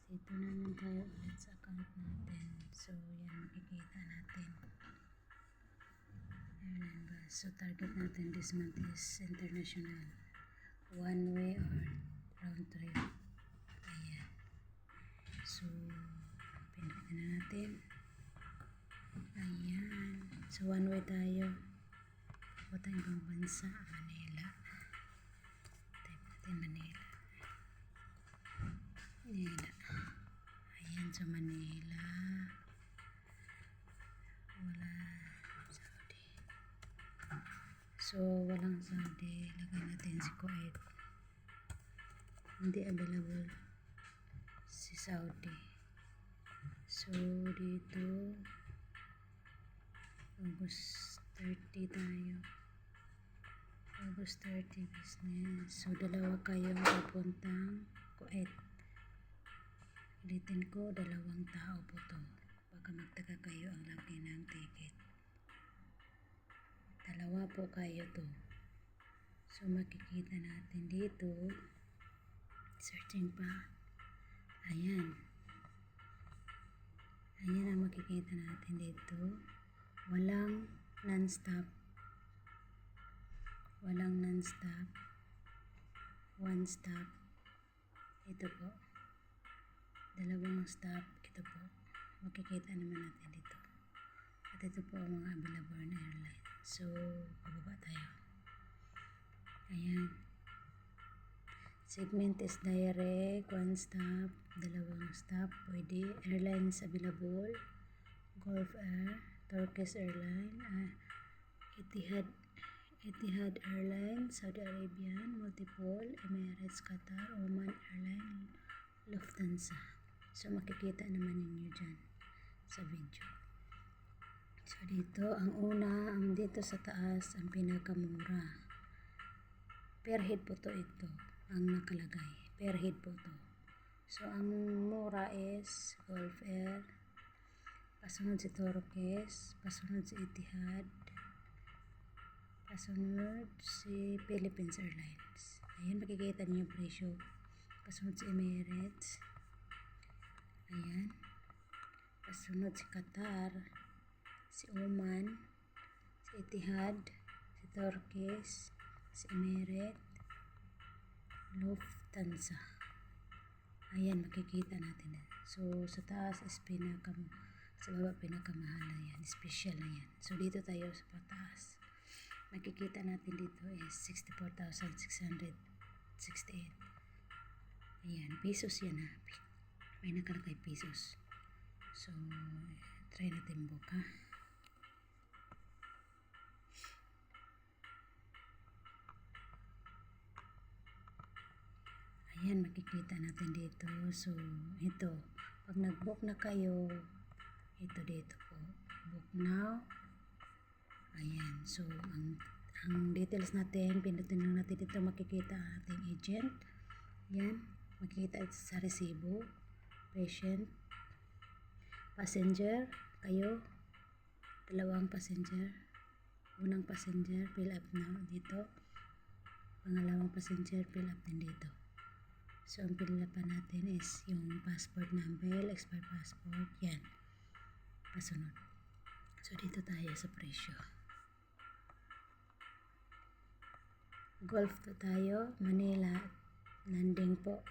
Dito naman tayo ulit sa account natin. So, yan makikita natin. Ayan ba? So, target natin this month is international. One way or round trip. Ayan. So, pinakita na natin. Ayan. So, one way tayo. Punta ibang bansa. Manila. Type natin Manila. Manila. Ayan sa Manila. Wala Saudi. So, walang Saudi. Lagay natin si Kuwait. Hindi available si Saudi. So, dito August 30 tayo. August 30 business. So, dalawa kayong papuntang Kuwait. Ulitin ko, 2 tao po to. Baka magtaka kayo ang laki ng ticket. 2 po kayo to. So, makikita natin dito. Searching pa. Ayan. Ayan ang makikita natin dito. Walang non-stop. Walang non-stop. One stop. Ito po. 2 stop. Ito po. Makikita naman natin dito. At ito po ang mga available na airline. So, bababa tayo. Ayan. Segment is direct. 1 stop. 2 stop. Pwede. Airlines available. Gulf Air. Turkish Airline. Etihad Airlines. Saudi Arabian. Multiple. Emirates. Qatar. Oman Airline. Lufthansa. So, makikita naman ninyo dyan sa video. So, dito, ang una, ang dito sa taas, ang pinakamura. Per head po to ito, ang nakalagay. Per head po to. So, ang mura is Gulf Air, pasunod si Turkish, pasunod si Etihad, pasunod si Philippines Airlines. Ayan, makikita niyo yung presyo. Pasunod si Emirates. Ayan. Pasunod si Qatar, si Oman, si Etihad, si Turkish, si Emirates, Lufthansa. Ayan, makikita natin. So, sa taas is sa baba pinakamahal na yan. Special na yan. So, dito tayo sa pataas. Makikita natin dito is 64,668. Ayan, pesos yan ha. May nakalagay pesos. So, try natin book ha. Ayan, makikita natin dito. So, ito. Pag nag-book na kayo, ito dito po. Book now. Ayan. So, ang details natin, pinutin lang natin dito, makikita ating agent. Yan. Makikita sa resibo. Patient. Passenger. Kayo. 2 passenger. Unang passenger, fill up now dito. Pangalawang passenger, fill up din dito. So, ang fill up pa natin is yung passport number, expired passport. Yan. Pasunod. So, dito tayo sa presyo. Gulf to tayo. Manila. Landing po.